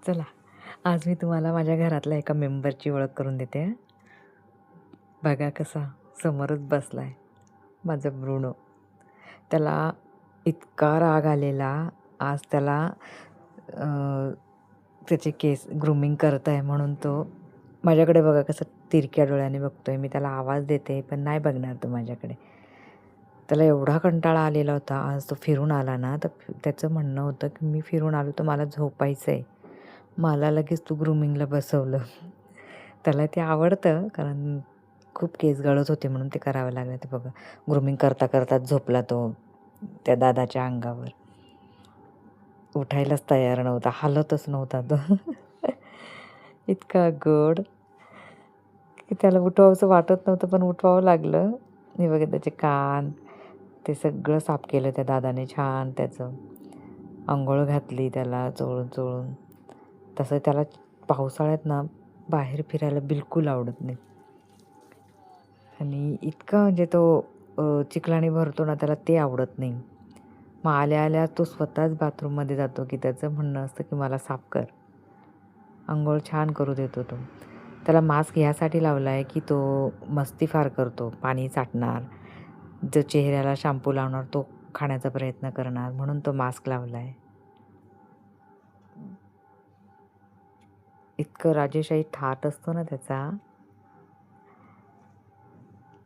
चला, आज मी तुम्हाला माझ्या घरातल्या एका मेंबरची ओळख करून देते हं. बघा कसा समोरच बसलाय माझा ब्रुनो. त्याला इतका राग आलेला आज त्याला त्याचे केस ग्रूमिंग करत आहे म्हणून तो माझ्याकडे बघा कसं तिरक्या डोळ्याने बघतोय. मी त्याला आवाज देते पण नाही बघणार तो माझ्याकडे. त्याला एवढा कंटाळा आलेला होता. आज तो फिरून आला ना, तर त्याचं म्हणणं होतं की मी फिरून आलो तर मला झोपायचं आहे. मला लगेच तू ग्रूमिंगला बसवलं. त्याला ते आवडतं कारण खूप केस गळत होते म्हणून ते करावं लागलं. ते बघा ग्रूमिंग करता करताच झोपला तो त्या दादाच्या अंगावर. उठायलाच तयार नव्हता, हालतच नव्हता तो. इतका गोड की त्याला उठवावंसं वाटत नव्हतं पण उठवावं लागलं. हे बघा त्याचे कान ते सगळं साफ केलं त्या दादाने छान त्याचं. अंघोळ घातली त्याला चोळून. तसं त्याला पावसाळ्यात ना बाहेर फिरायला बिलकुल आवडत नाही. आणि इतका म्हणजे तो चिखलाने भरतो ना त्याला ते आवडत नाही. मग आल्या तो स्वतःच बाथरूममध्ये जातो की त्याचं म्हणणं असतं की मला साफ कर. अंघोळ छान करू देतो तो. त्याला मास्क ह्यासाठी लावला आहे की तो मस्ती फार करतो. पाणी चाटणार, जो चेहऱ्याला शॅम्पू लावणार तो खाण्याचा प्रयत्न करणार म्हणून तो मास्क लावला आहे. इतकं राजेशाही थाट असतो ना त्याचा,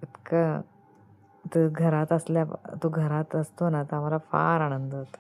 इतकं तो घरात असतो ना तर आम्हाला फार आनंद होतो.